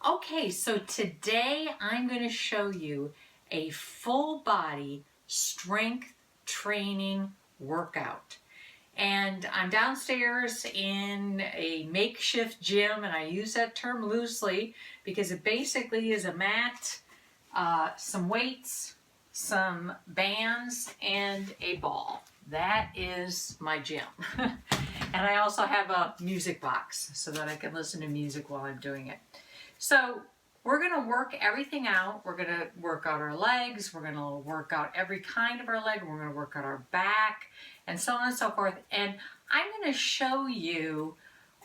Okay, so today I'm going to show you a full body strength training workout. And I'm downstairs in a makeshift gym, and I use that term loosely because it basically is a mat, some weights, some bands, and a ball. That is my gym. And I also have a music box so that I can listen to music while I'm doing it. So we're going to work everything out. We're going to work out our legs. We're going to work out every kind of our leg. We're going to work out our back and so on and so forth. And I'm going to show you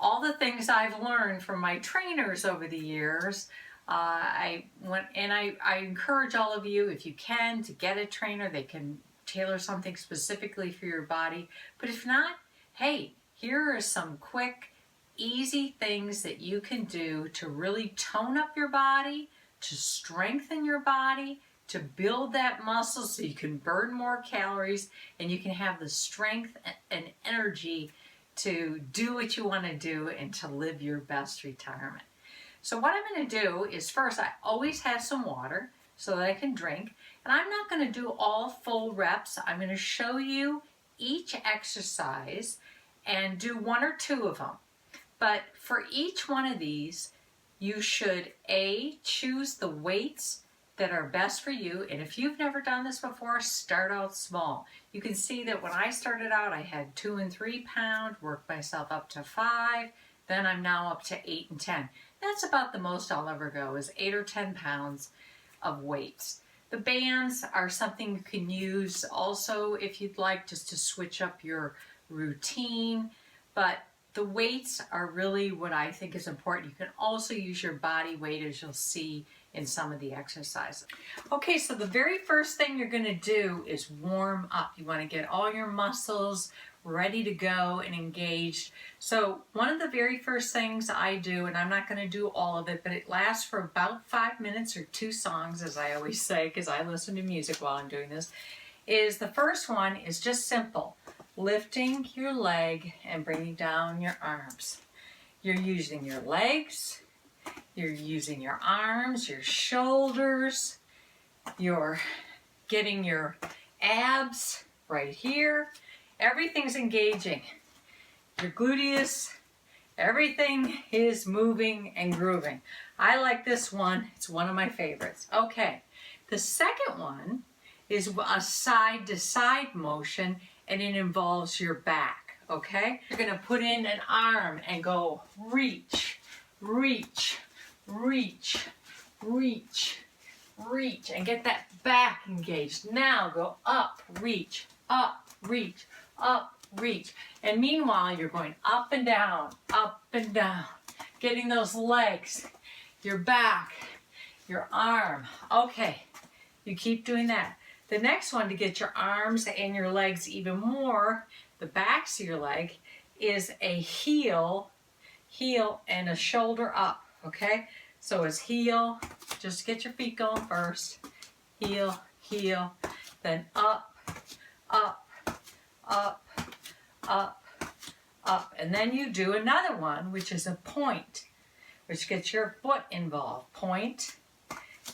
all the things I've learned from my trainers over the years. I encourage all of you, if you can, to get a trainer. They can tailor something specifically for your body. But if not, hey, here are some quick, easy things that you can do to really tone up your body, to strengthen your body, to build that muscle so you can burn more calories and you can have the strength and energy to do what you want to do and to live your best retirement. So what I'm going to do is, first, I always have some water so that I can drink, and I'm not going to do all full reps. I'm going to show you each exercise and do one or two of them. But for each one of these, you should choose the weights that are best for you. And if you've never done this before, start out small. You can see that when I started out, I had 2 and 3 pound, worked myself up to 5, then I'm now up to 8 and 10. That's about the most I'll ever go, is 8 or 10 pounds of weights. The bands are something you can use also if you'd like, just to switch up your routine. But the weights are really what I think is important. You can also use your body weight, as you'll see in some of the exercises. Okay, so the very first thing you're going to do is warm up. You want to get all your muscles ready to go and engaged. So one of the very first things I do, and I'm not going to do all of it, but it lasts for about 5 minutes or 2 songs, as I always say, because I listen to music while I'm doing this, is the first one is just simple. Lifting your leg and bringing down your arms. You're using your legs, you're using your arms, your shoulders, you're getting your abs right here. Everything's engaging. Your gluteus, everything is moving and grooving. I like this one. It's one of my favorites. Okay, the second one is a side-to-side motion, and it involves your back, okay? You're gonna put in an arm and go reach, reach, reach, reach, reach, and get that back engaged. Now go up, reach, up, reach, up, reach. And meanwhile, you're going up and down, getting those legs, your back, your arm. Okay, you keep doing that. The next one, to get your arms and your legs even more, the backs of your leg, is a heel, and a shoulder up, okay? So it's heel, just get your feet going first, heel, heel, then up, up, up, up, up. And then you do another one, which is a point, which gets your foot involved. Point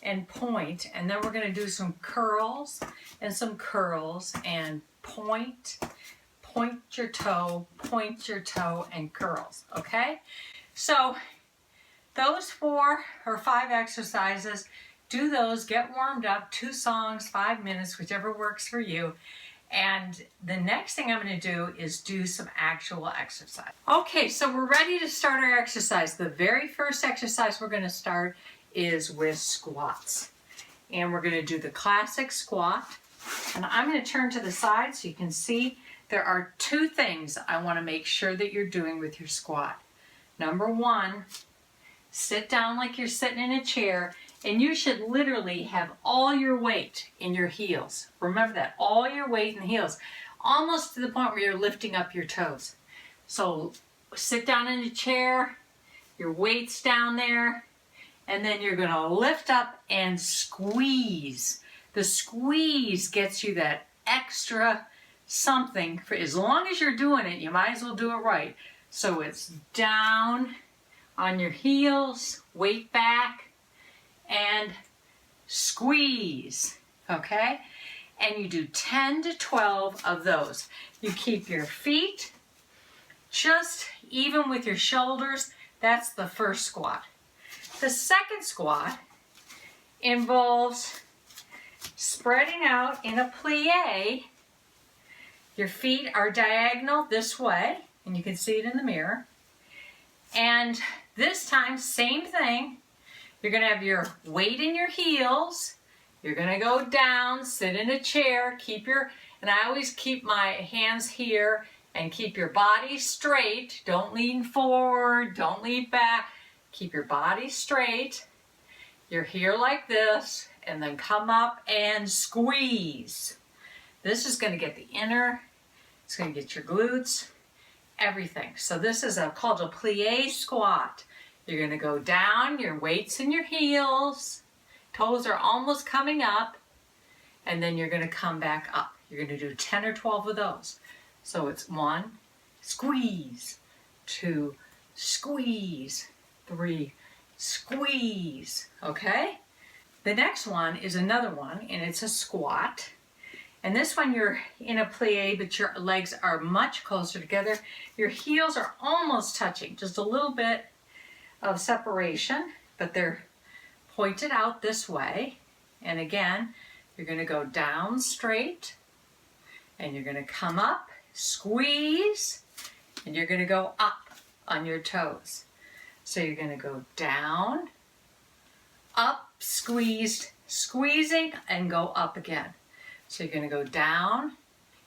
and point, and then we're going to do some curls and some curls, and point your toe, and curls, okay? So those 4 or 5 exercises, do those, get warmed up, 2 songs, 5 minutes, whichever works for you. And the next thing I'm going to do is do some actual exercise. Okay, so we're ready to start our exercise. The very first exercise we're going to start is with squats. And we're going to do the classic squat. And I'm going to turn to the side so you can see there are 2 things I want to make sure that you're doing with your squat. Number 1, sit down like you're sitting in a chair, and you should literally have all your weight in your heels. Remember that, all your weight in the heels, almost to the point where you're lifting up your toes. So sit down in a chair, your weight's down there, and then you're going to lift up and squeeze. The squeeze gets you that extra something. For as long as you're doing it, you might as well do it right. So it's down, on your heels, weight back, and squeeze, okay? And you do 10 to 12 of those. You keep your feet just even with your shoulders. That's the first squat. The second squat involves spreading out in a plie. Your feet are diagonal this way, and you can see it in the mirror. And this time, same thing. You're going to have your weight in your heels. You're going to go down, sit in a chair, and I always keep my hands here and keep your body straight. Don't lean forward, don't lean back. Keep your body straight. You're here like this, and then come up and squeeze. This is going to get the inner, it's going to get your glutes, everything. So this is called a plie squat. You're going to go down, your weight's in your heels, toes are almost coming up, and then you're going to come back up. You're going to do 10 or 12 of those. So it's 1, squeeze, 2, squeeze, 3, squeeze, okay? The next one is another one, and it's a squat. And this one you're in a plie, but your legs are much closer together. Your heels are almost touching, just a little bit of separation, but they're pointed out this way. And again, you're going to go down straight, and you're going to come up, squeeze, and you're going to go up on your toes. So you're going to go down, up, squeezed, squeezing, and go up again. So you're going to go down,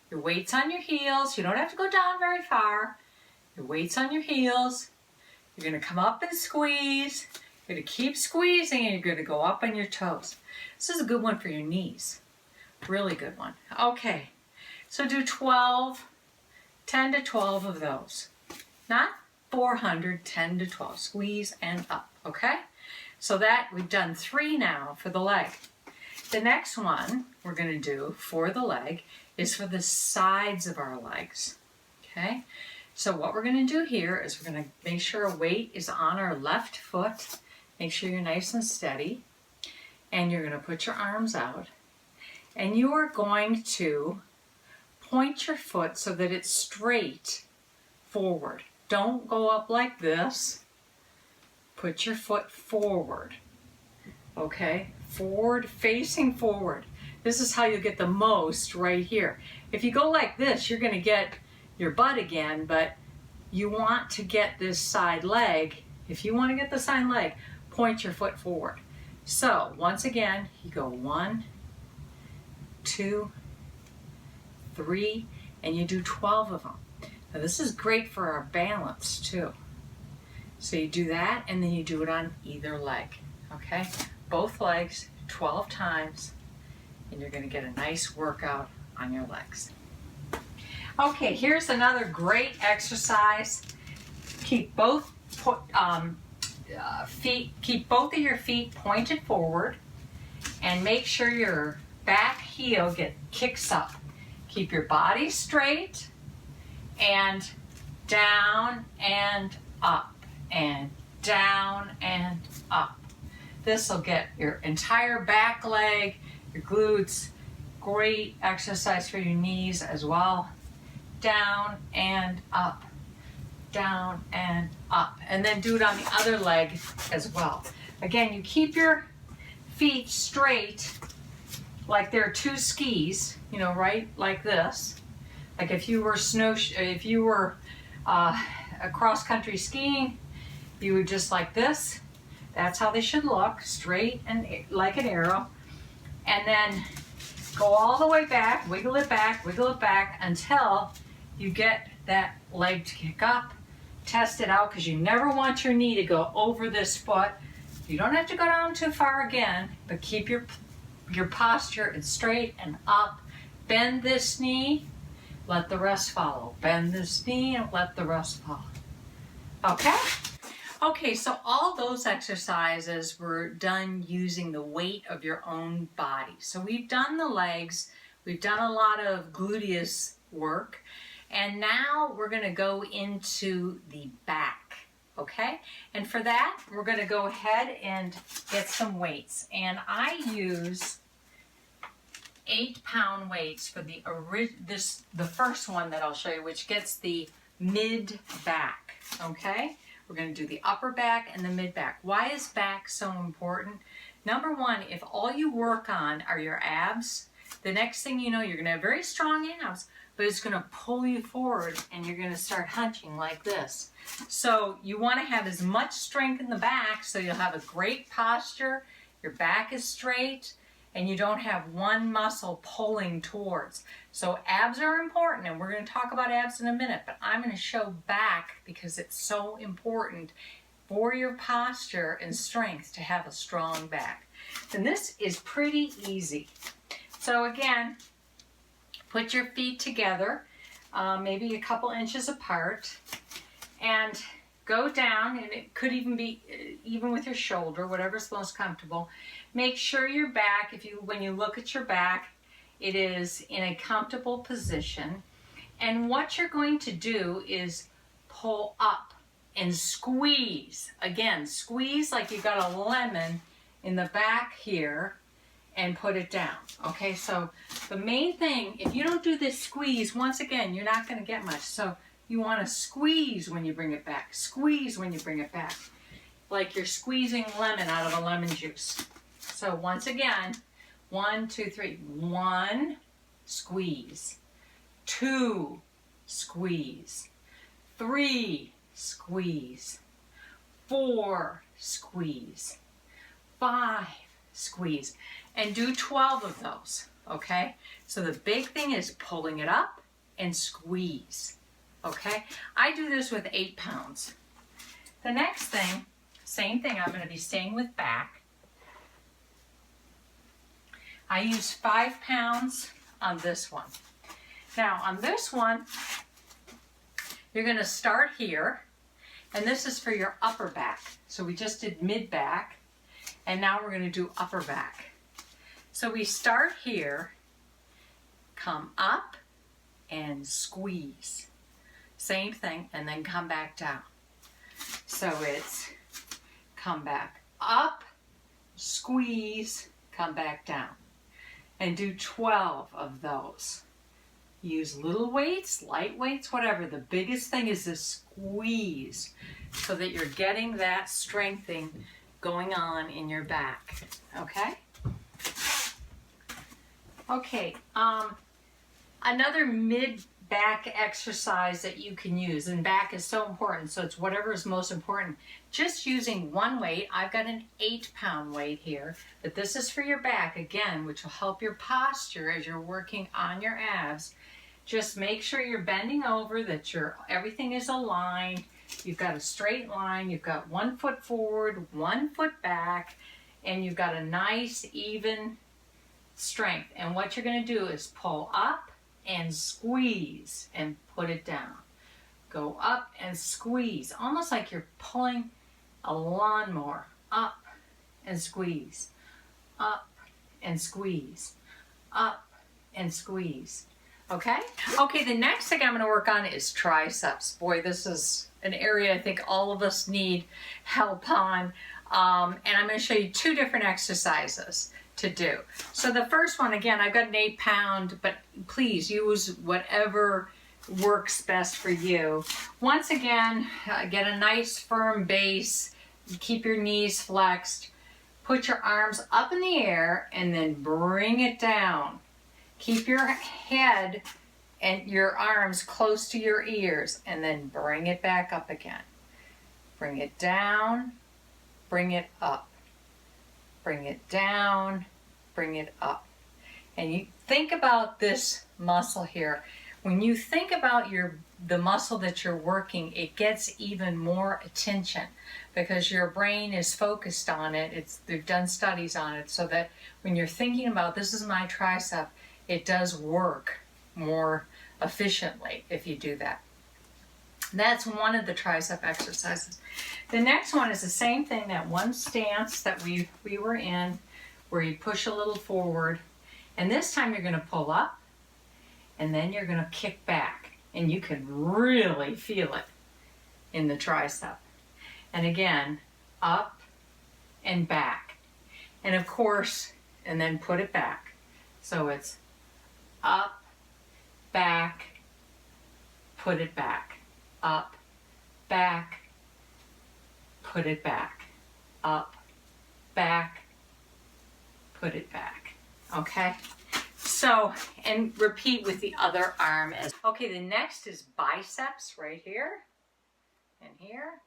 your weight's on your heels. You don't have to go down very far. Your weight's on your heels. You're going to come up and squeeze. You're going to keep squeezing, and you're going to go up on your toes. This is a good one for your knees. Really good one. Okay, so do 10 to 12 of those. Not 400, 10 to 12. Squeeze and up, okay? So that, we've done 3 now for the leg. The next one we're going to do for the leg is for the sides of our legs, okay? So what we're going to do here is we're going to make sure our weight is on our left foot. Make sure you're nice and steady. And you're going to put your arms out. And you are going to point your foot so that it's straight forward. Don't go up like this. Put your foot forward. Okay? Forward, facing forward. This is how you get the most right here. If you go like this, you're going to get your butt again, but you want to get this side leg. If you want to get the side leg, point your foot forward. So, once again, you go 1, 2, 3, and you do 12 of them. Now this is great for our balance too. So you do that, and then you do it on either leg, okay? Both legs, 12 times, and you're gonna get a nice workout on your legs. Okay, here's another great exercise. Keep both of your feet pointed forward, and make sure your back heel kicks up. Keep your body straight, and down and up, and down and up. This will get your entire back leg, your glutes. Great exercise for your knees as well. Down and up, down and up. And then do it on the other leg as well. Again, you keep your feet straight like they're 2 skis, you know, right? Like this. Like if you were cross-country skiing, you would just like this. That's how they should look, straight and like an arrow. And then go all the way back, wiggle it back until you get that leg to kick up. Test it out, because you never want your knee to go over this foot. You don't have to go down too far again, but keep your posture and straight and up. Bend this knee, let the rest follow. Bend this knee and let the rest follow. Okay? Okay, so all those exercises were done using the weight of your own body. So we've done the legs, we've done a lot of gluteus work, and now we're going to go into the back. okay? And for that, we're going to go ahead and get some weights. And I use 8-pound weights for the first one that I'll show you, which gets the mid back, okay? We're going to do the upper back and the mid back. Why is back so important? Number one, if all you work on are your abs, the next thing you know, you're going to have very strong abs, but it's going to pull you forward and you're going to start hunching like this. So you want to have as much strength in the back so you'll have a great posture, your back is straight, and you don't have one muscle pulling towards. So abs are important, and we're going to talk about abs in a minute, but I'm going to show back because it's so important for your posture and strength to have a strong back. And this is pretty easy. So again, put your feet together, maybe a couple inches apart, and go down, and it could even be even with your shoulder, whatever's most comfortable. Make sure your back, when you look at your back, it is in a comfortable position. And what you're going to do is pull up and squeeze. Again, squeeze like you got a lemon in the back here and put it down. Okay, so the main thing, if you don't do this squeeze, once again, you're not going to get much. So you want to squeeze when you bring it back. Squeeze when you bring it back. Like you're squeezing lemon out of a lemon juice. So once again, 1, 2, 3. 1, squeeze. 2, squeeze. 3, squeeze. 4, squeeze. 5, squeeze. And do 12 of those, okay? So the big thing is pulling it up and squeeze, okay? I do this with 8 pounds. The next thing, same thing, I'm going to be staying with back. I use 5 pounds on this one. Now on this one, you're going to start here, and this is for your upper back. So we just did mid back, and now we're going to do upper back. So we start here, come up and squeeze. Same thing, and then come back down. So it's come back up, squeeze, come back down. And do 12 of those. Use little weights, light weights, whatever. The biggest thing is to squeeze so that you're getting that strengthening going on in your back. Okay? Okay, another mid-back exercise that you can use, and back is so important, so it's whatever is most important. Just using one weight, I've got an 8-pound weight here, but this is for your back, again, which will help your posture as you're working on your abs. Just make sure you're bending over, that everything is aligned, you've got a straight line, you've got 1 foot forward, 1 foot back, and you've got a nice, even strength. And what you're going to do is pull up and squeeze and put it down. Go up and squeeze, almost like you're pulling a lawnmower. Up and squeeze, up and squeeze, up and squeeze. Okay? Okay, the next thing I'm going to work on is triceps. Boy, this is an area I think all of us need help on. And I'm going to show you 2 different exercises to do. So the first one, again, I've got an 8-pound, but please use whatever works best for you. Once again, get a nice firm base, keep your knees flexed, put your arms up in the air, and then bring it down. Keep your head and your arms close to your ears, and then bring it back up again. Bring it down, bring it up. Bring it down, bring it up. And you think about this muscle here. When you think about the muscle that you're working, it gets even more attention because your brain is focused on it. They've done studies on it so that when you're thinking about this is my tricep, it does work more efficiently if you do that. That's one of the tricep exercises. The next one is the same thing, that one stance that we were in, where you push a little forward, and this time you're going to pull up, and then you're going to kick back, and you can really feel it in the tricep. and again, up and back. And of course, and then put it back. So it's up, back, put it back, up, back, put it back, up, back, put it back. Okay? So, and repeat with the other arm as. Okay, the next is biceps right here and here.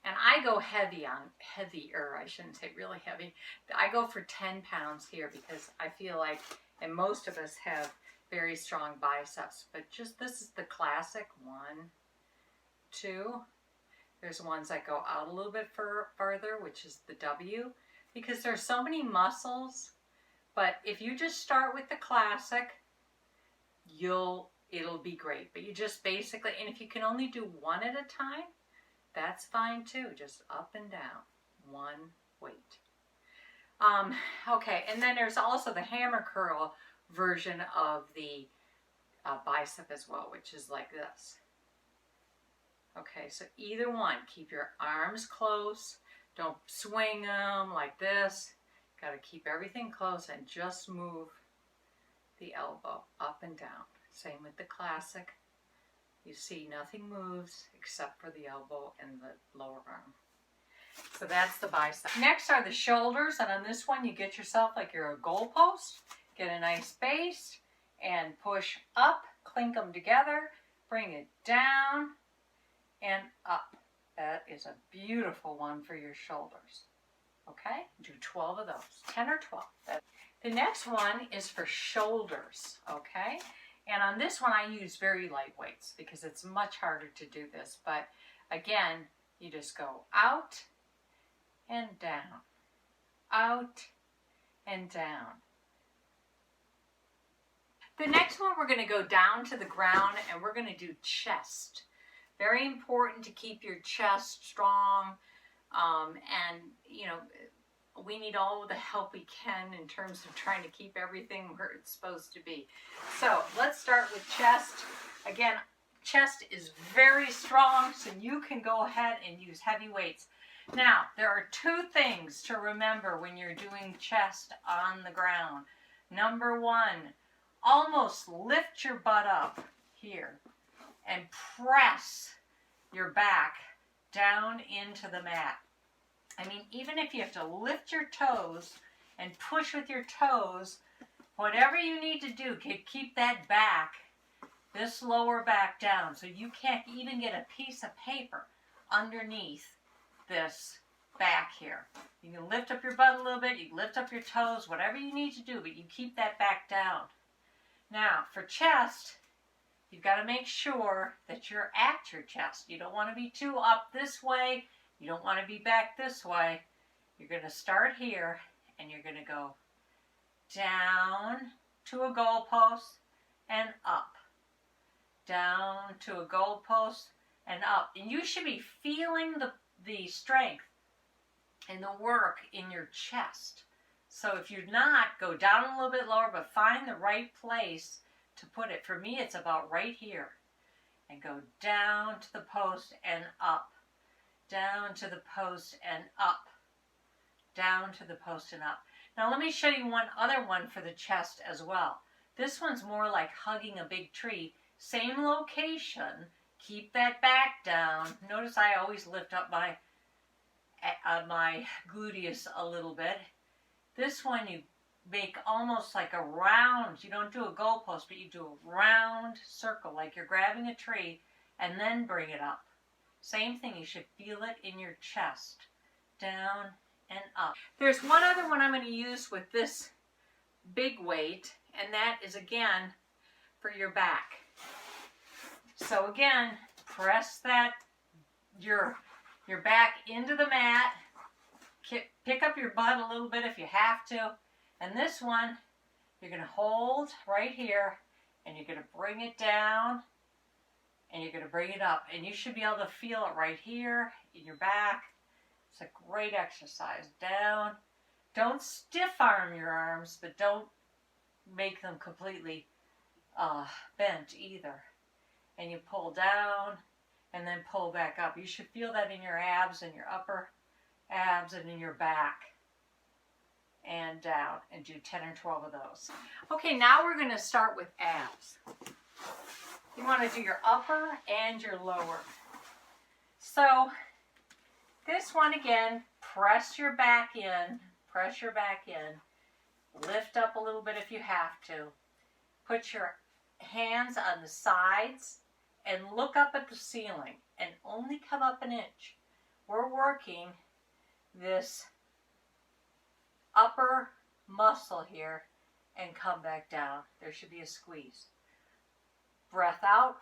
And I go heavier, I shouldn't say really heavy. I go for 10 pounds here because I feel like, and most of us have very strong biceps, but just this is the classic 1, 2. There's ones that go out a little bit further, which is the W, because there's so many muscles. But if you just start with the classic, it'll be great. But you just basically, and if you can only do 1 at a time, that's fine too, just up and down, 1 weight. Okay, and then there's also the hammer curl version of the bicep as well, which is like this. Okay, so either one, keep your arms close, don't swing them like this. Got to keep everything close and just move the elbow up and down. Same with the classic. You see nothing moves except for the elbow and the lower arm. So that's the bicep. Next are the shoulders, and on this one you get yourself like you're a goalpost. Get a nice base and push up, clink them together, bring it down and up. That is a beautiful one for your shoulders. Okay, do 12 of those, 10 or 12. The next one is for shoulders, okay? And on this one, I use very light weights because it's much harder to do this. But again, you just go out and down, out and down. The next one, we're going to go down to the ground and we're going to do chest. Very important to keep your chest strong. And, you know, we need all the help we can in terms of trying to keep everything where it's supposed to be. So let's start with chest. Again, chest is very strong, so you can go ahead and use heavy weights. Now, there are 2 things to remember when you're doing chest on the ground. Number 1, almost lift your butt up here and press your back down into the mat. I mean, even if you have to lift your toes and push with your toes, whatever you need to do, keep that back, this lower back down, so you can't even get a piece of paper underneath this back here. You can lift up your butt a little bit, you can lift up your toes, whatever you need to do, but you keep that back down. Now, for chest, you've got to make sure that you're at your chest. You don't want to be too up this way. You don't want to be back this way. You're going to start here and you're going to go down to a goalpost and up. Down to a goalpost and up. And you should be feeling the strength and the work in your chest. So if you're not, go down a little bit lower, but find the right place to put it. For me, it's about right here. And go down to the post and up. Down to the post and up. Down to the post and up. Now let me show you one other one for the chest as well. This one's more like hugging a big tree. Same location. Keep that back down. Notice I always lift up my gluteus a little bit. This one you make almost like a round. You don't do a goalpost, but you do a round circle like you're grabbing a tree and then bring it up. Same thing, you should feel it in your chest. Down and up. There's one other one I'm going to use with this big weight, and that is again for your back. So again, press that your back into the mat. Pick up your butt a little bit if you have to. And this one, you're going to hold right here, and you're going to bring it down, and you're going to bring it up. And you should be able to feel it right here in your back. It's a great exercise. Down. Don't stiff arm your arms, but don't make them completely bent either. And you pull down, and then pull back up. You should feel that in your abs and your upper abs and in your back and down, and do 10 or 12 of those. Okay, now we're going to start with abs. You want to do your upper and your lower. So this one again, press your back in, lift up a little bit if you have to. Put your hands on the sides and look up at the ceiling and only come up an inch. We're working this upper muscle here and come back down. There should be a squeeze. Breath out,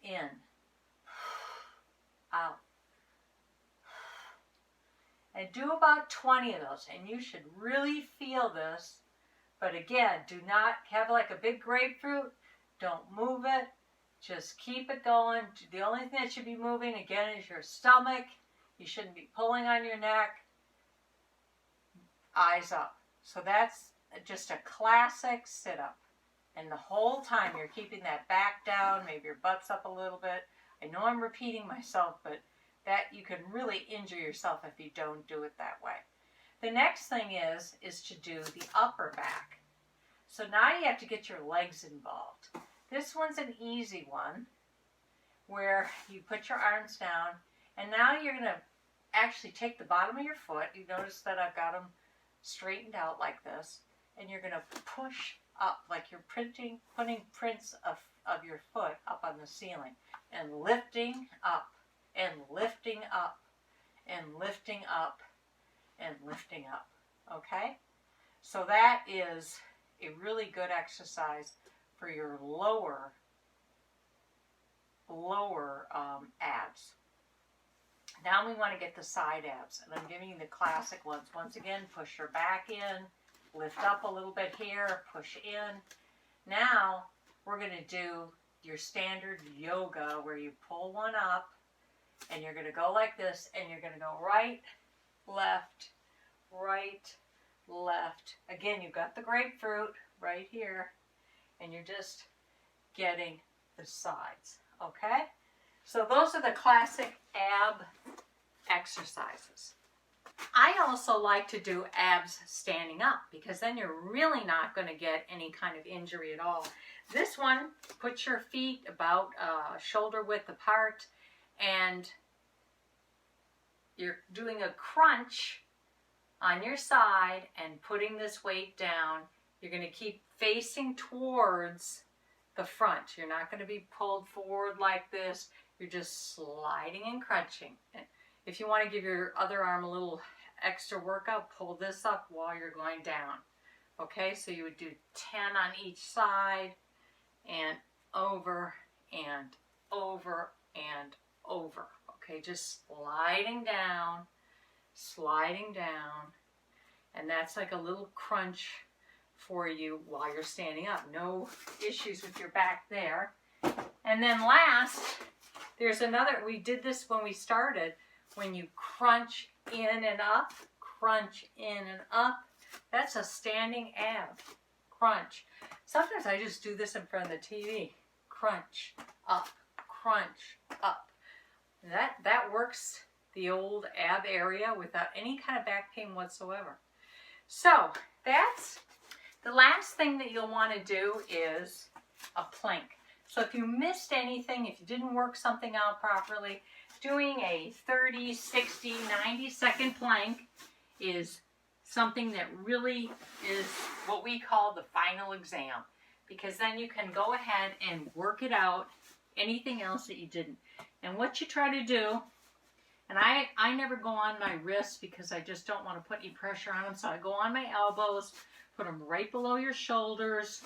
in, out. And do about 20 of those, and you should really feel this. But again, do not have like a big grapefruit. Don't move it. Just keep it going. The only thing that should be moving again is your stomach. You shouldn't be pulling on your neck. Eyes up. So that's just a classic sit-up. And the whole time you're keeping that back down, maybe your butt's up a little bit. I know I'm repeating myself, but that you can really injure yourself if you don't do it that way. The next thing is to do the upper back. So now you have to get your legs involved. This one's an easy one where you put your arms down, and now you're going to actually take the bottom of your foot. You notice that I've got them straightened out like this, and you're going to push up like you're putting prints of your foot up on the ceiling, and lifting up and lifting up and lifting up and lifting up. Okay, so that is a really good exercise for your lower abs. Now we want to get the side abs, and I'm giving you the classic ones. Once again, push your back in, lift up a little bit here, push in. Now we're going to do your standard yoga where you pull one up, and you're going to go like this, and you're going to go right, left, right, left. Again, you've got the grapefruit right here, and you're just getting the sides, okay? So those are the classic ab exercises. I also like to do abs standing up, because then you're really not going to get any kind of injury at all. This one, put your feet about shoulder width apart, and you're doing a crunch on your side and putting this weight down. You're going to keep facing towards the front. You're not going to be pulled forward like this. You're just sliding and crunching. If you want to give your other arm a little extra workout, pull this up while you're going down. Okay, so you would do 10 on each side, and over and over and over. Okay, just sliding down, and that's like a little crunch for you while you're standing up. No issues with your back there. And then last, there's another, we did this when we started, when you crunch in and up, crunch in and up. That's a standing ab, crunch. Sometimes I just do this in front of the TV. Crunch, up, crunch, up. That works the old ab area without any kind of back pain whatsoever. So that's the last thing that you'll want to do is a plank. So if you missed anything, if you didn't work something out properly, doing a 30, 60, 90-second plank is something that really is what we call the final exam, because then you can go ahead and work it out, anything else that you didn't. And what you try to do, and I never go on my wrists because I just don't want to put any pressure on them, so I go on my elbows, put them right below your shoulders,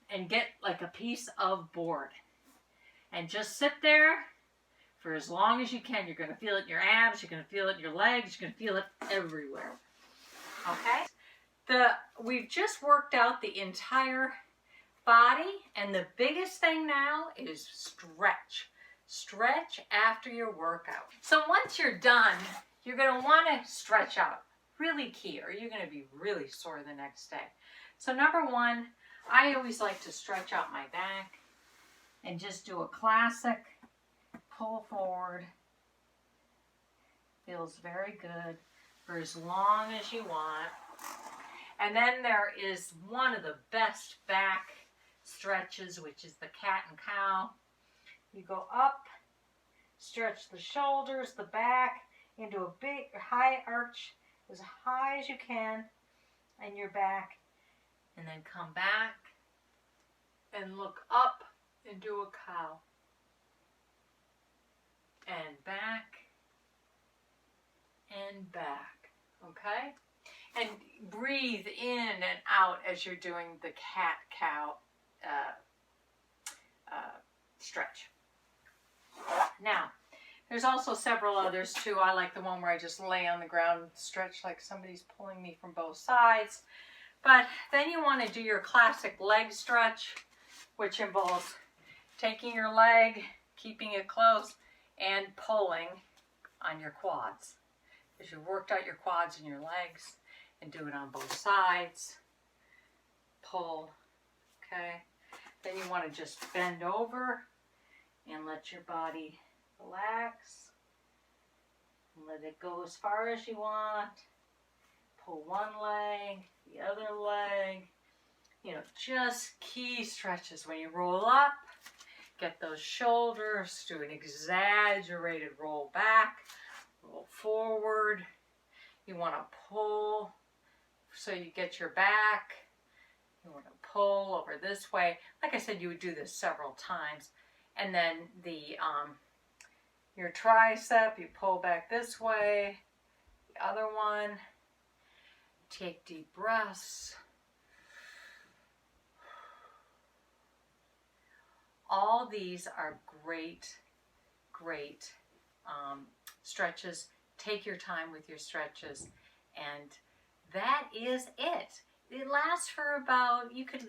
and get like a piece of board. And just sit there for as long as you can. You're going to feel it in your abs, you're going to feel it in your legs, you're going to feel it everywhere. Okay? We've just worked out the entire body, and the biggest thing now is stretch. Stretch after your workout. So once you're done, you're going to want to stretch out. Really key, or you're going to be really sore the next day. So number one, I always like to stretch out my back and just do a classic pull forward. Feels very good for as long as you want. And then there is one of the best back stretches, which is the cat and cow. You go up, stretch the shoulders, the back, into a big high arch, as high as you can, and your back. And then come back and look up and do a cow. And back and back, okay? And breathe in and out as you're doing the cat-cow stretch. Now, there's also several others too. I like the one where I just lay on the ground and stretch like somebody's pulling me from both sides. But then you want to do your classic leg stretch, which involves taking your leg, keeping it close, and pulling on your quads. Because you've worked out your quads and your legs, and do it on both sides. Pull, okay? Then you want to just bend over and let your body relax. Let it go as far as you want. Pull one leg, the other leg. You know, just key stretches. When you roll up, get those shoulders, do an exaggerated roll back, roll forward. You want to pull so you get your back. You want to pull over this way. Like I said, you would do this several times. And then your tricep, you pull back this way. The other one. Take deep breaths. All these are great stretches. Take your time with your stretches. And that is it. It lasts for about, you could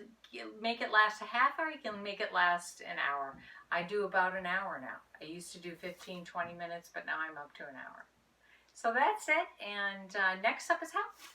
make it last a half hour, you can make it last an hour. I do about an hour now. I used to do 15, 20 minutes, but now I'm up to an hour. So that's it, and next up is health.